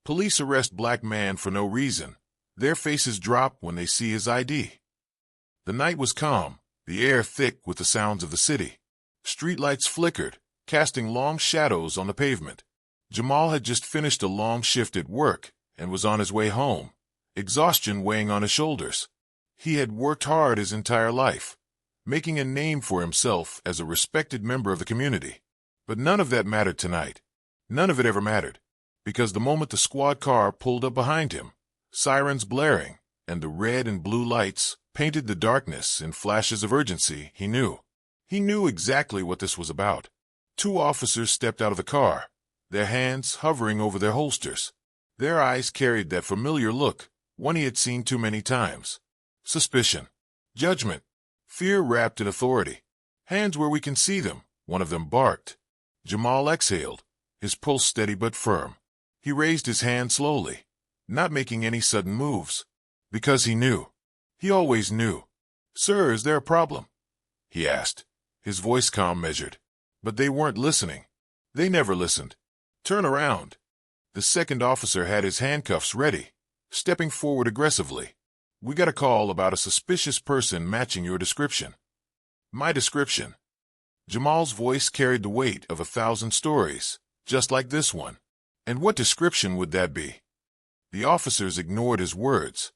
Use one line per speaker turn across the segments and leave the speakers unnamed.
Police arrest black man for no reason. Their faces drop when they see his ID. The night was calm, the air thick with the sounds of the city. Streetlights flickered, casting long shadows on the pavement. Jamal had just finished a long shift at work and was on his way home, exhaustion weighing on his shoulders. He had worked hard his entire life, making a name for himself as a respected member of the community. But none of that mattered tonight. None of it ever mattered, because the moment the squad car pulled up behind him, sirens blaring, and the red and blue lights painted the darkness in flashes of urgency, he knew. He knew exactly what this was about. Two officers stepped out of the car, their hands hovering over their holsters. Their eyes carried that familiar look, one he had seen too many times. Suspicion, judgment, fear wrapped in authority. "Hands where we can see them," one of them barked. Jamal exhaled, his pulse steady but firm. He raised his hand slowly, not making any sudden moves, because he knew. He always knew. "Sir, is there a problem?" he asked, his voice calm measured. But they weren't listening. They never listened. "Turn around." The second officer had his handcuffs ready, stepping forward aggressively. "We got a call about a suspicious person matching your description." "My description?" Jamal's voice carried the weight of 1,000 stories, just like this one. And what description would that be? The officers ignored his words.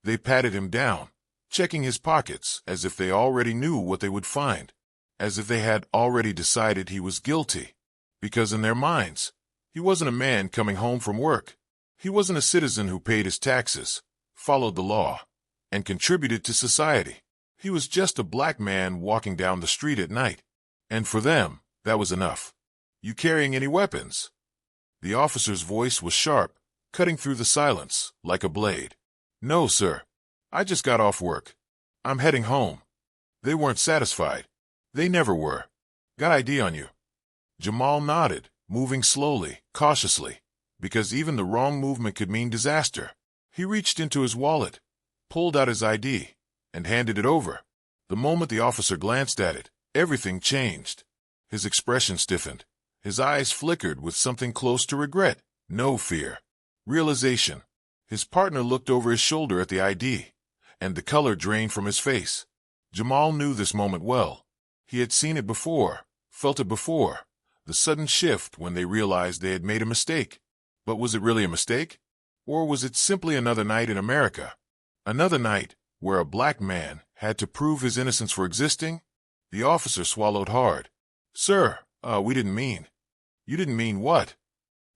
They patted him down, checking his pockets as if they already knew what they would find, as if they had already decided he was guilty. Because in their minds, he wasn't a man coming home from work. He wasn't a citizen who paid his taxes, followed the law, and contributed to society. He was just a black man walking down the street at night. And for them, that was enough. "You carrying any weapons?" The officer's voice was sharp, cutting through the silence like a blade. "No, sir. I just got off work. I'm heading home." They weren't satisfied. They never were. "Got ID on you?" Jamal nodded, moving slowly, cautiously, because even the wrong movement could mean disaster. He reached into his wallet, pulled out his ID, and handed it over. The moment the officer glanced at it, everything changed. His expression stiffened. His eyes flickered with something close to regret, no fear. Realization. His partner looked over his shoulder at the ID, and the color drained from his face. Jamal knew this moment well. He had seen it before, felt it before, the sudden shift when they realized they had made a mistake. But was it really a mistake? Or was it simply another night in America? Another night where a black man had to prove his innocence for existing? The officer swallowed hard. "Sir, we didn't mean." "You didn't mean what?"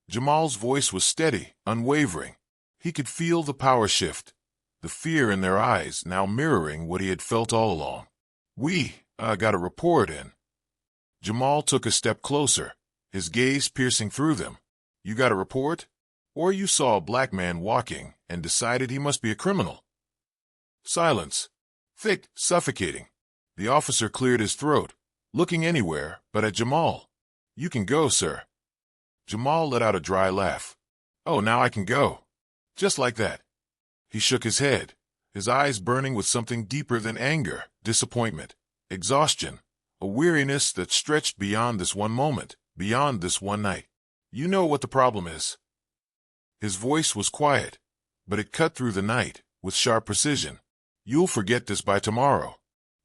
Jamal's voice was steady, unwavering. He could feel the power shift, the fear in their eyes now mirroring what he had felt all along. "We got a report in." Jamal took a step closer, his gaze piercing through them. "You got a report? Or you saw a black man walking and decided he must be a criminal?" Silence. Thick, suffocating. The officer cleared his throat, looking anywhere but at Jamal. "You can go, sir." Jamal let out a dry laugh. "Oh, now I can go." Just like that. He shook his head, his eyes burning with something deeper than anger, disappointment, exhaustion, a weariness that stretched beyond this one moment, beyond this one night. "You know what the problem is." His voice was quiet, but it cut through the night with sharp precision. "You'll forget this by tomorrow."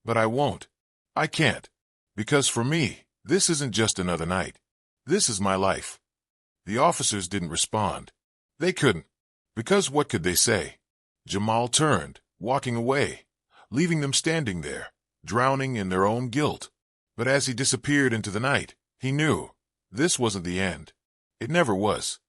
"But I won't. I can't. Because for me, this isn't just another night. This is my life." The officers didn't respond. They couldn't. Because what could they say? Jamal turned, walking away, leaving them standing there, drowning in their own guilt. But as he disappeared into the night, he knew this wasn't the end. It never was.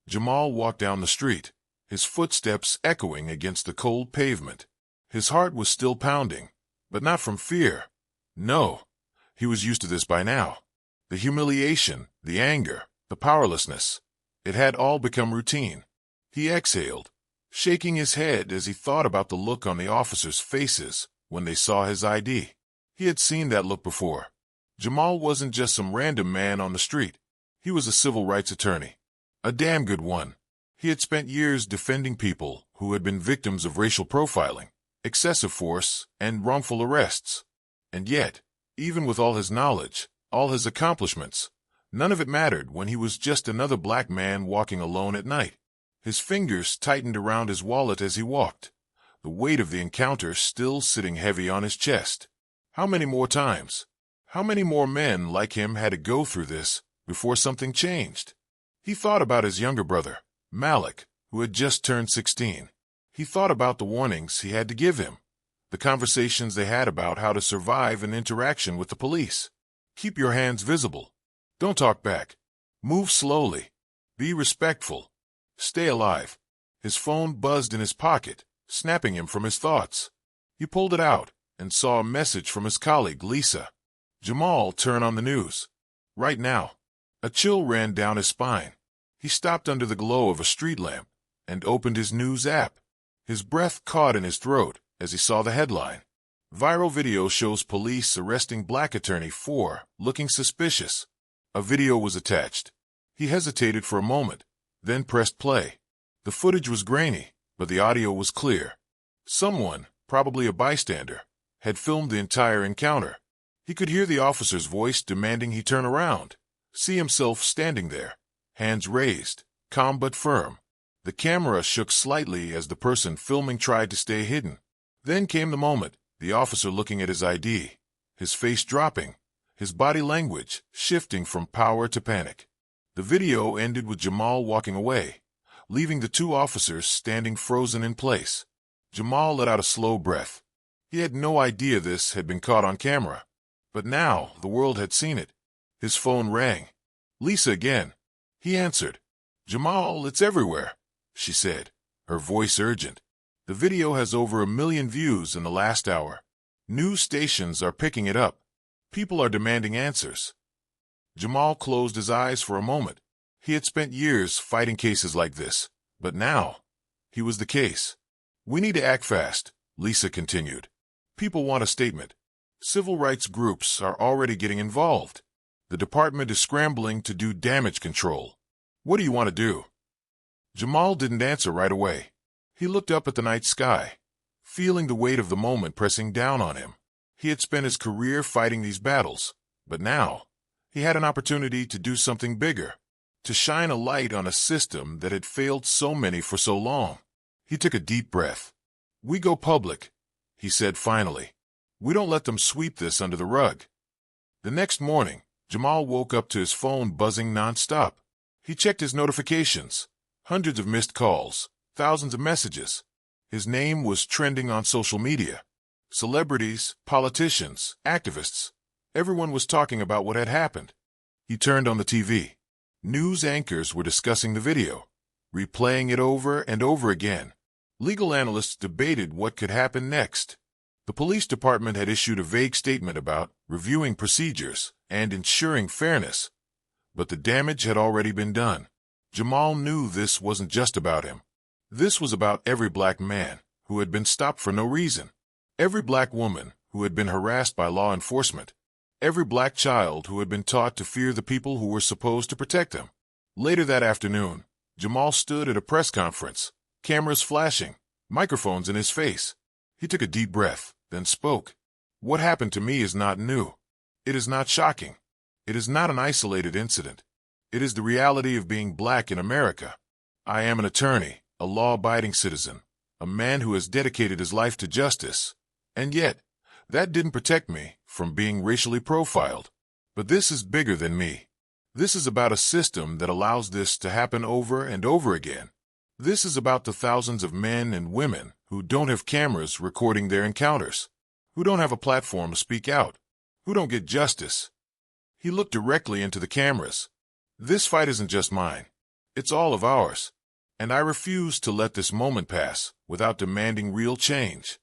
Jamal walked down the street, his footsteps echoing against the cold pavement. His heart was still pounding, but not from fear. No, he was used to this by now. The humiliation, the anger, the powerlessness. It had all become routine. He exhaled, shaking his head as he thought about the look on the officers' faces when they saw his ID. He had seen that look before. Jamal wasn't just some random man on the street. He was a civil rights attorney. A damn good one. He had spent years defending people who had been victims of racial profiling, excessive force, and wrongful arrests. And yet, even with all his knowledge, all his accomplishments, none of it mattered when he was just another black man walking alone at night. His fingers tightened around his wallet as he walked, the weight of the encounter still sitting heavy on his chest. How many more times? How many more men like him had to go through this before something changed? He thought about his younger brother, Malik, who had just turned 16. He thought about the warnings he had to give him, the conversations they had about how to survive an interaction with the police. Keep your hands visible. Don't talk back. Move slowly. Be respectful. Stay alive. His phone buzzed in his pocket, snapping him from his thoughts. He pulled it out and saw a message from his colleague, Lisa. Jamal, turn on the news. Right now. A chill ran down his spine. He stopped under the glow of a street lamp and opened his news app. His breath caught in his throat as he saw the headline. Viral video shows police arresting black attorney for looking suspicious. A video was attached. He hesitated for a moment, then pressed play. The footage was grainy, but the audio was clear. Someone, probably a bystander, had filmed the entire encounter. He could hear the officer's voice demanding he turn around, see himself standing there, hands raised, calm but firm. The camera shook slightly as the person filming tried to stay hidden. Then came the moment, the officer looking at his ID, his face dropping, his body language shifting from power to panic. The video ended with Jamal walking away, leaving the two officers standing frozen in place. Jamal let out a slow breath. He had no idea this had been caught on camera. But now the world had seen it. His phone rang. Lisa again. He answered. Jamal, it's everywhere, she said, her voice urgent. The video has over 1 million views in the last hour. News stations are picking it up. People are demanding answers. Jamal closed his eyes for a moment. He had spent years fighting cases like this, but now he was the case. We need to act fast, Lisa continued. People want a statement. Civil rights groups are already getting involved. The department is scrambling to do damage control. What do you want to do? Jamal didn't answer right away. He looked up at the night sky, feeling the weight of the moment pressing down on him. He had spent his career fighting these battles, but now he had an opportunity to do something bigger, to shine a light on a system that had failed so many for so long. He took a deep breath. We go public, he said finally. We don't let them sweep this under the rug. The next morning, Jamal woke up to his phone buzzing nonstop. He checked his notifications. Hundreds of missed calls, thousands of messages. His name was trending on social media. Celebrities, politicians, activists. Everyone was talking about what had happened. He turned on the TV. News anchors were discussing the video, replaying it over and over again. Legal analysts debated what could happen next. The police department had issued a vague statement about reviewing procedures and ensuring fairness, but the damage had already been done. Jamal knew this wasn't just about him. This was about every black man who had been stopped for no reason, every black woman who had been harassed by law enforcement, every black child who had been taught to fear the people who were supposed to protect them. Later that afternoon, Jamal stood at a press conference, cameras flashing, microphones in his face. He took a deep breath, then spoke. What happened to me is not new. It is not shocking. It is not an isolated incident. It is the reality of being black in America. I am an attorney, a law-abiding citizen, a man who has dedicated his life to justice. And yet, that didn't protect me from being racially profiled. But this is bigger than me. This is about a system that allows this to happen over and over again. This is about the thousands of men and women who don't have cameras recording their encounters, who don't have a platform to speak out, who don't get justice. He looked directly into the cameras. This fight isn't just mine. It's all of ours. And I refuse to let this moment pass without demanding real change.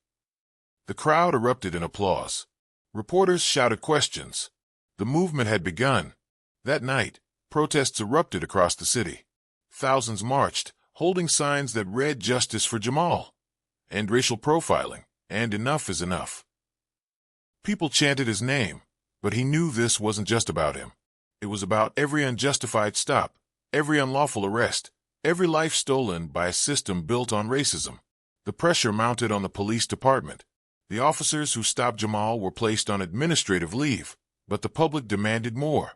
The crowd erupted in applause. Reporters shouted questions. The movement had begun. That night, protests erupted across the city. Thousands marched, holding signs that read "Justice for Jamal," and racial profiling, and "Enough is enough." People chanted his name, but he knew this wasn't just about him. It was about every unjustified stop, every unlawful arrest, every life stolen by a system built on racism. The pressure mounted on the police department. The officers who stopped Jamal were placed on administrative leave, but the public demanded more.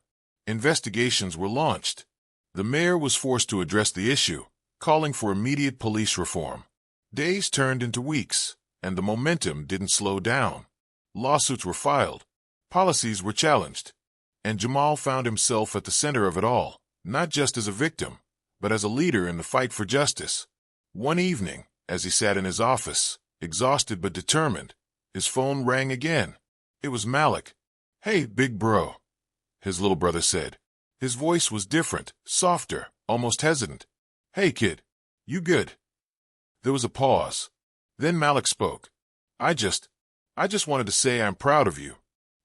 Investigations were launched. The mayor was forced to address the issue, calling for immediate police reform. Days turned into weeks, and the momentum didn't slow down. Lawsuits were filed, policies were challenged, and Jamal found himself at the center of it all, not just as a victim, but as a leader in the fight for justice. One evening, as he sat in his office, exhausted but determined, his phone rang again. It was Malik. "Hey, big bro," his little brother said. His voice was different, softer, almost hesitant. "Hey, kid, you good?" There was a pause. Then Malik spoke. I just wanted to say I'm proud of you.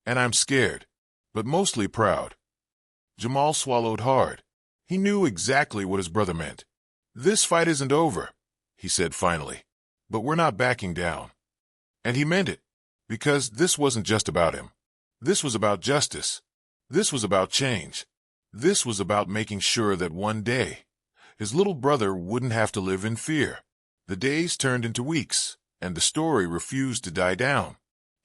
And I'm scared. But mostly proud." Jamal swallowed hard. He knew exactly what his brother meant. "This fight isn't over," he said finally. "But we're not backing down." And he meant it. Because this wasn't just about him. This was about justice. This was about change. This was about making sure that one day, his little brother wouldn't have to live in fear. The days turned into weeks, and the story refused to die down.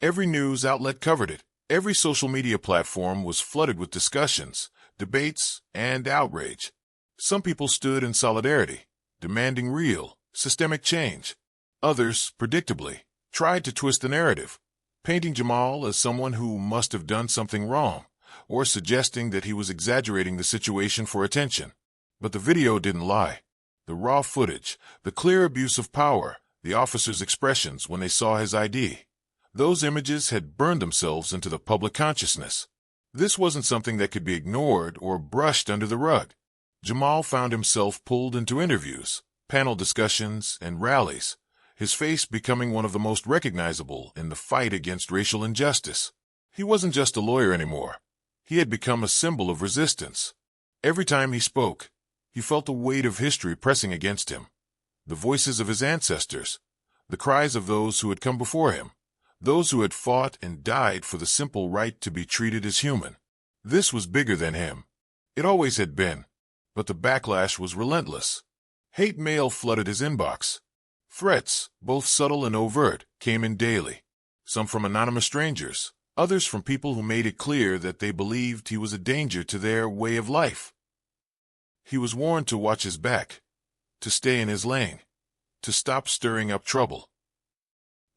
Every news outlet covered it. Every social media platform was flooded with discussions, debates, and outrage. Some people stood in solidarity, demanding real, systemic change. Others, predictably, tried to twist the narrative, painting Jamal as someone who must have done something wrong, or suggesting that he was exaggerating the situation for attention. But the video didn't lie. The raw footage, the clear abuse of power, the officers' expressions when they saw his ID. Those images had burned themselves into the public consciousness. This wasn't something that could be ignored or brushed under the rug. Jamal found himself pulled into interviews, panel discussions, and rallies, his face becoming one of the most recognizable in the fight against racial injustice. He wasn't just a lawyer anymore. He had become a symbol of resistance. Every time he spoke, he felt the weight of history pressing against him. The voices of his ancestors, the cries of those who had come before him, those who had fought and died for the simple right to be treated as human. This was bigger than him. It always had been. But the backlash was relentless. Hate mail flooded his inbox. Threats, both subtle and overt, came in daily. Some from anonymous strangers, others from people who made it clear that they believed he was a danger to their way of life. He was warned to watch his back, to stay in his lane, to stop stirring up trouble.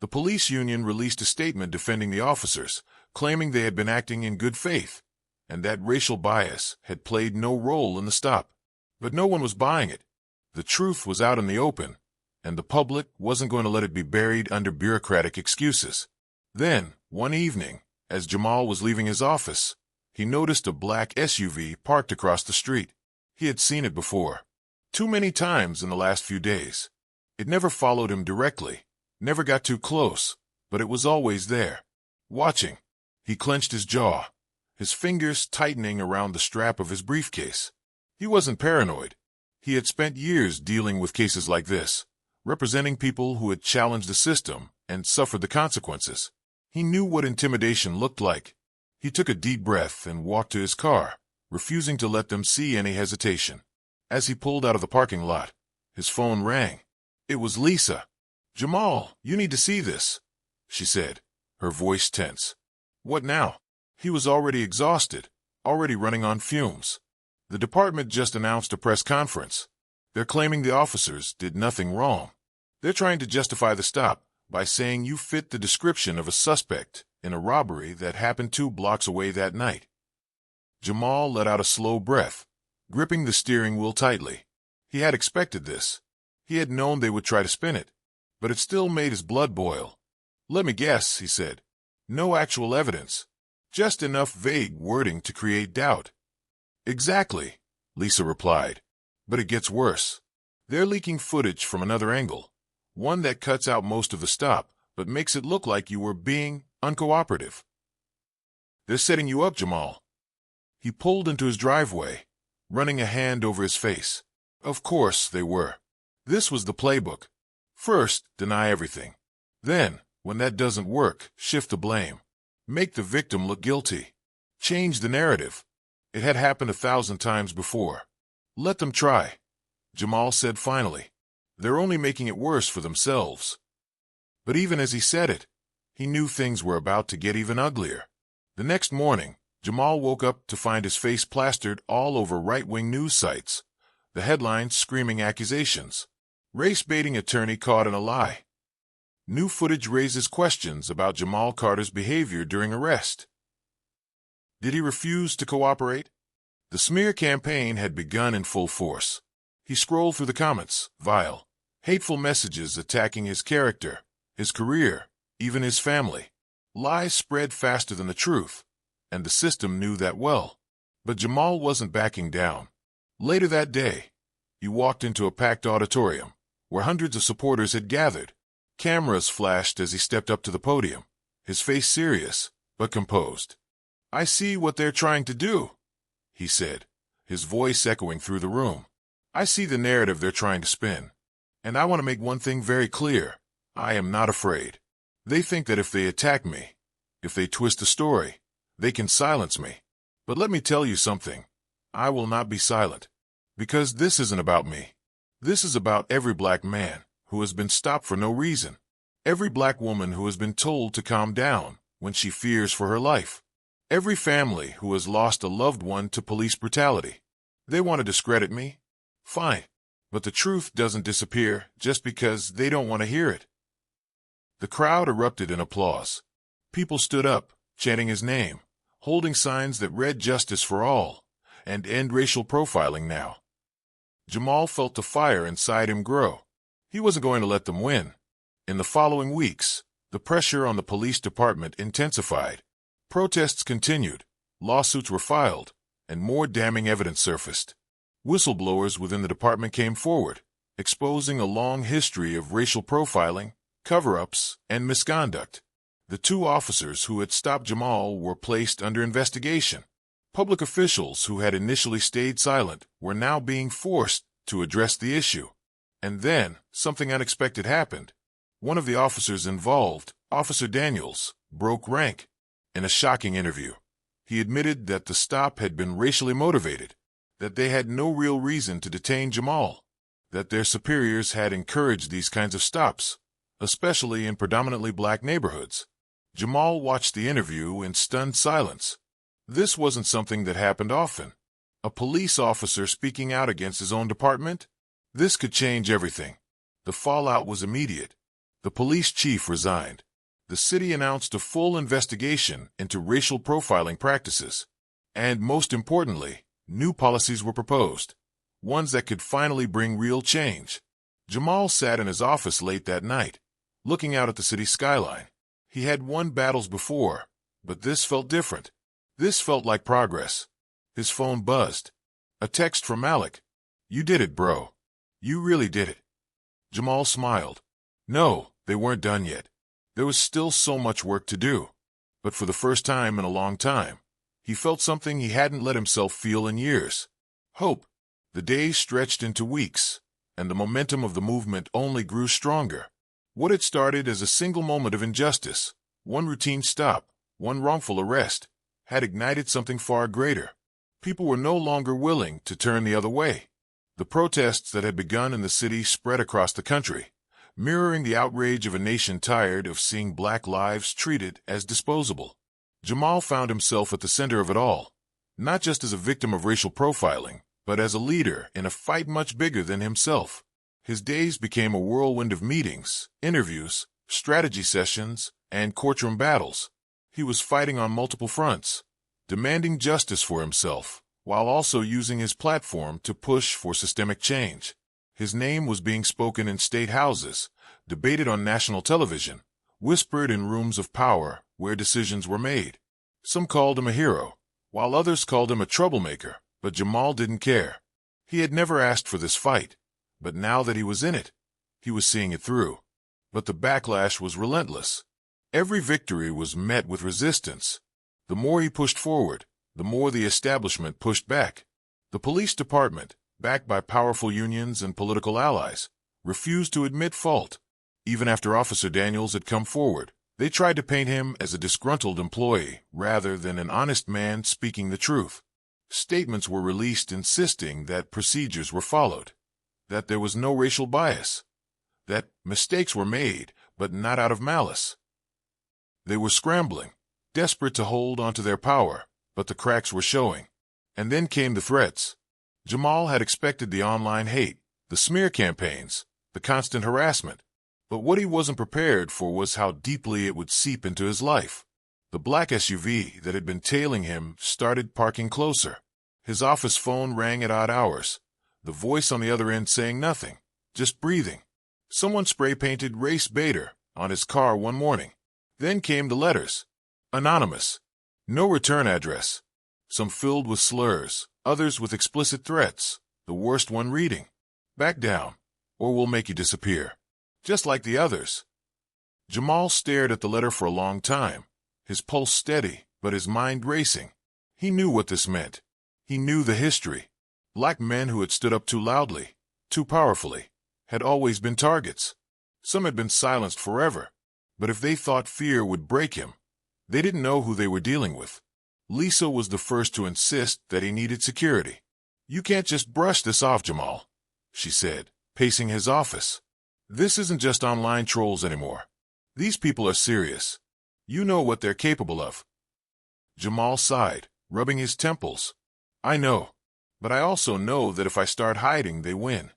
The police union released a statement defending the officers, claiming they had been acting in good faith, and that racial bias had played no role in the stop. But no one was buying it. The truth was out in the open, and the public wasn't going to let it be buried under bureaucratic excuses. Then, one evening, as Jamal was leaving his office, he noticed a black SUV parked across the street. He had seen it before. Too many times in the last few days. It never followed him directly, never got too close, but it was always there, watching. He clenched his jaw, his fingers tightening around the strap of his briefcase. He wasn't paranoid. He had spent years dealing with cases like this, representing people who had challenged the system and suffered the consequences. He knew what intimidation looked like. He took a deep breath and walked to his car, refusing to let them see any hesitation. As he pulled out of the parking lot, his phone rang. It was Lisa. "Jamal, you need to see this," she said, her voice tense. What now? He was already exhausted, already running on fumes. The department just announced a press conference. They're claiming the officers did nothing wrong. They're trying to justify the stop by saying you fit the description of a suspect in a robbery that happened 2 blocks away that night. Jamal let out a slow breath, gripping the steering wheel tightly. He had expected this. He had known they would try to spin it, but it still made his blood boil. "Let me guess," he said. "No actual evidence. Just enough vague wording to create doubt." "Exactly," Lisa replied. "But it gets worse. They're leaking footage from another angle, one that cuts out most of the stop, but makes it look like you were being uncooperative. They're setting you up, Jamal." He pulled into his driveway, running a hand over his face. Of course they were. This was the playbook. First, deny everything. Then, when that doesn't work, shift the blame. Make the victim look guilty. Change the narrative. It had happened 1,000 times before. "Let them try," Jamal said finally. "They're only making it worse for themselves." But even as he said it, he knew things were about to get even uglier. The next morning, Jamal woke up to find his face plastered all over right-wing news sites. the headlines screaming accusations. Race-baiting attorney caught in a lie. New footage raises questions about Jamal Carter's behavior during arrest. Did he refuse to cooperate? The smear campaign had begun in full force. He scrolled through the comments, vile, hateful messages attacking his character, his career, even his family. Lies spread faster than the truth, and the system knew that well. But Jamal wasn't backing down. Later that day, he walked into a packed auditorium, where hundreds of supporters had gathered. Cameras flashed as he stepped up to the podium, his face serious, but composed. "I see what they're trying to do," he said, his voice echoing through the room. "I see the narrative they're trying to spin. And I want to make one thing very clear. I am not afraid. They think that if they attack me, if they twist the story, they can silence me. But let me tell you something. I will not be silent. Because this isn't about me. This is about every black man who has been stopped for no reason. Every black woman who has been told to calm down when she fears for her life. Every family who has lost a loved one to police brutality. They want to discredit me? Fine. But the truth doesn't disappear just because they don't want to hear it." The crowd erupted in applause. People stood up, chanting his name, holding signs that read "Justice for All" and "End Racial Profiling Now." Jamal felt the fire inside him grow. He wasn't going to let them win. In the following weeks, the pressure on the police department intensified. Protests continued, lawsuits were filed, and more damning evidence surfaced. Whistleblowers within the department came forward, exposing a long history of racial profiling, cover-ups, and misconduct. The 2 officers who had stopped Jamal were placed under investigation. Public officials who had initially stayed silent were now being forced to address the issue. And then, something unexpected happened. One of the officers involved, Officer Daniels, broke rank. In a shocking interview, he admitted that the stop had been racially motivated, that they had no real reason to detain Jamal, that their superiors had encouraged these kinds of stops, especially in predominantly black neighborhoods. Jamal watched the interview in stunned silence. This wasn't something that happened often. A police officer speaking out against his own department? This could change everything. The fallout was immediate. The police chief resigned. The city announced a full investigation into racial profiling practices. And most importantly, new policies were proposed, ones that could finally bring real change. Jamal sat in his office late that night, looking out at the city skyline. He had won battles before, but this felt different. This felt like progress. His phone buzzed. A text from Malik. "You did it, bro. You really did it." Jamal smiled. No, they weren't done yet. There was still so much work to do. But for the first time in a long time, he felt something he hadn't let himself feel in years. Hope. The days stretched into weeks, and the momentum of the movement only grew stronger. What had started as a single moment of injustice, one routine stop, one wrongful arrest, had ignited something far greater. People were no longer willing to turn the other way. The protests that had begun in the city spread across the country, mirroring the outrage of a nation tired of seeing black lives treated as disposable. Jamal found himself at the center of it all, not just as a victim of racial profiling, but as a leader in a fight much bigger than himself. His days became a whirlwind of meetings, interviews, strategy sessions, and courtroom battles. He was fighting on multiple fronts, demanding justice for himself, while also using his platform to push for systemic change. His name was being spoken in state houses, debated on national television, whispered in rooms of power where decisions were made. Some called him a hero, while others called him a troublemaker, but Jamal didn't care. He had never asked for this fight, but now that he was in it, he was seeing it through. But the backlash was relentless. Every victory was met with resistance. The more he pushed forward, the more the establishment pushed back. The police department, backed by powerful unions and political allies, refused to admit fault. Even after Officer Daniels had come forward, they tried to paint him as a disgruntled employee rather than an honest man speaking the truth. Statements were released insisting that procedures were followed, that there was no racial bias, that mistakes were made, but not out of malice. They were scrambling, desperate to hold onto their power, but the cracks were showing. And then came the threats. Jamal had expected the online hate, the smear campaigns, the constant harassment. But what he wasn't prepared for was how deeply it would seep into his life. The black SUV that had been tailing him started parking closer. His office phone rang at odd hours, the voice on the other end saying nothing, just breathing. Someone spray-painted Race Bader on his car one morning. Then came the letters. Anonymous. No return address. Some filled with slurs, others with explicit threats, the worst one reading, "Back down, or we'll make you disappear." Just like the others. Jamal stared at the letter for a long time, his pulse steady, but his mind racing. He knew what this meant. He knew the history. Black men who had stood up too loudly, too powerfully, had always been targets. Some had been silenced forever, but if they thought fear would break him, they didn't know who they were dealing with. Lisa was the first to insist that he needed security. "You can't just brush this off, Jamal," she said, pacing his office. "This isn't just online trolls anymore. These people are serious. You know what they're capable of." Jamal sighed, rubbing his temples. "I know. But I also know that if I start hiding, they win."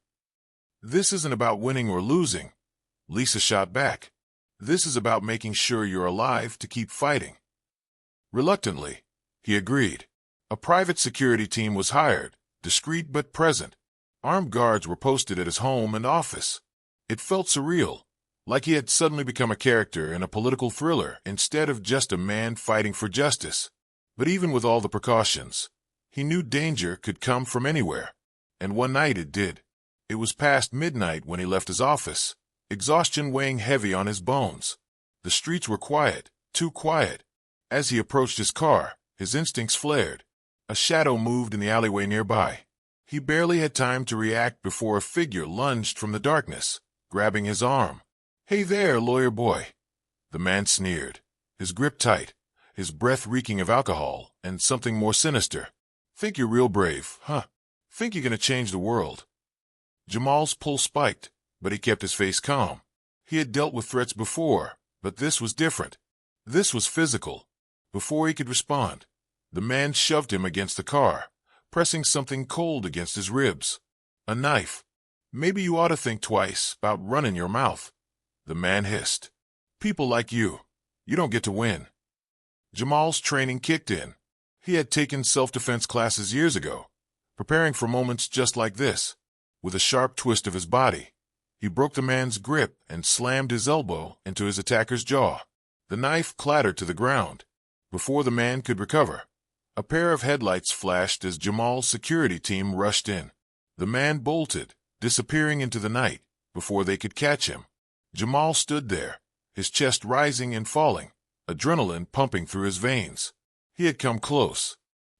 "This isn't about winning or losing," Lisa shot back. "This is about making sure you're alive to keep fighting." Reluctantly, he agreed. A private security team was hired, discreet but present. Armed guards were posted at his home and office. It felt surreal, like he had suddenly become a character in a political thriller instead of just a man fighting for justice. But even with all the precautions, he knew danger could come from anywhere. And one night it did. It was past midnight when he left his office, exhaustion weighing heavy on his bones. The streets were quiet, too quiet. As he approached his car, his instincts flared. A shadow moved in the alleyway nearby. He barely had time to react before a figure lunged from the darkness, grabbing his arm. "Hey there, lawyer boy," the man sneered, his grip tight, his breath reeking of alcohol and something more sinister. "Think you're real brave, huh? Think you're gonna change the world?" Jamal's pulse spiked, but he kept his face calm. He had dealt with threats before, but this was different. This was physical. Before he could respond, the man shoved him against the car, pressing something cold against his ribs. A knife. "Maybe you ought to think twice about running your mouth," the man hissed. "People like you don't get to win." Jamal's training kicked in. He had taken self-defense classes years ago, preparing for moments just like this. With a sharp twist of his body, he broke the man's grip and slammed his elbow into his attacker's jaw. The knife clattered to the ground. Before the man could recover, a pair of headlights flashed as Jamal's security team rushed in. The man bolted, disappearing into the night before they could catch him. Jamal stood there, his chest rising and falling, adrenaline pumping through his veins. He had come close.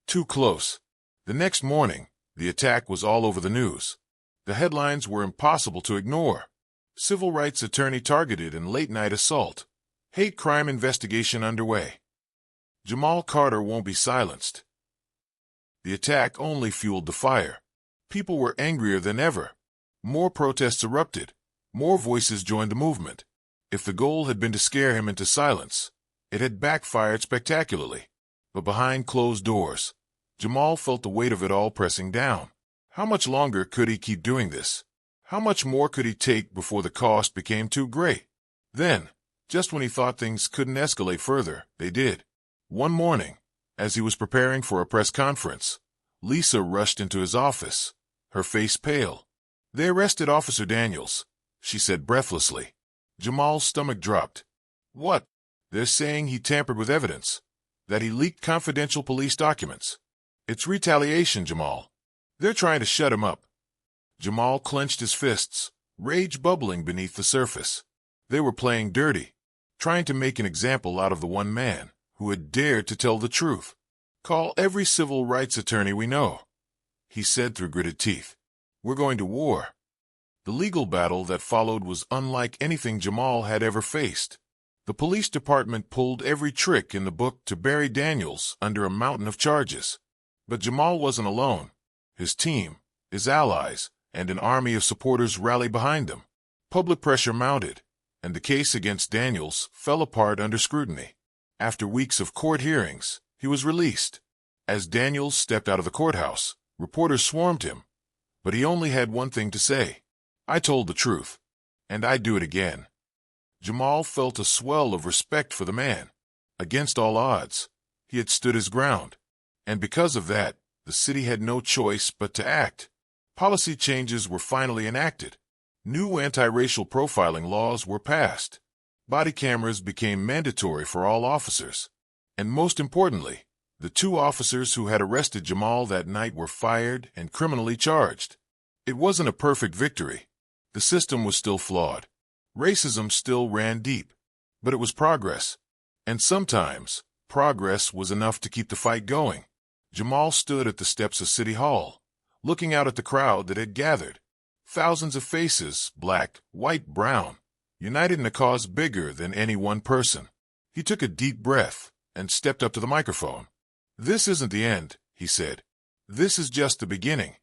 Too close. The next morning, the attack was all over the news. The headlines were impossible to ignore. Civil rights attorney targeted in late-night assault. Hate crime investigation underway. Jamal Carter won't be silenced. The attack only fueled the fire. People were angrier than ever. More protests erupted. More voices joined the movement. If the goal had been to scare him into silence, it had backfired spectacularly. But behind closed doors, Jamal felt the weight of it all pressing down. How much longer could he keep doing this? How much more could he take before the cost became too great? Then, just when he thought things couldn't escalate further, they did. One morning, as he was preparing for a press conference, Lisa rushed into his office, her face pale. "They arrested Officer Daniels," she said breathlessly. Jamal's stomach dropped. "What?" "They're saying he tampered with evidence, that he leaked confidential police documents. It's retaliation, Jamal. They're trying to shut him up." Jamal clenched his fists, rage bubbling beneath the surface. They were playing dirty, trying to make an example out of the one man who had dared to tell the truth. "Call every civil rights attorney we know," he said through gritted teeth. "We're going to war." The legal battle that followed was unlike anything Jamal had ever faced. The police department pulled every trick in the book to bury Daniels under a mountain of charges. But Jamal wasn't alone. His team, his allies, and an army of supporters rallied behind them. Public pressure mounted, and the case against Daniels fell apart under scrutiny. After weeks of court hearings, he was released. As Daniels stepped out of the courthouse, Reporters swarmed him, but he only had one thing to say. I told the truth, and I'd do it again. Jamal felt a swell of respect for the man. Against all odds, he had stood his ground, and because of that, the city had no choice but to act. Policy changes were finally enacted. New anti-racial profiling laws were passed. Body cameras became mandatory for all officers. And most importantly, the 2 officers who had arrested Jamal that night were fired and criminally charged. It wasn't a perfect victory. The system was still flawed. Racism still ran deep. But it was progress. And sometimes, progress was enough to keep the fight going. Jamal stood at the steps of City Hall, looking out at the crowd that had gathered. Thousands of faces, black, white, brown, united in a cause bigger than any one person. He took a deep breath and stepped up to the microphone. "This isn't the end," he said. "This is just the beginning."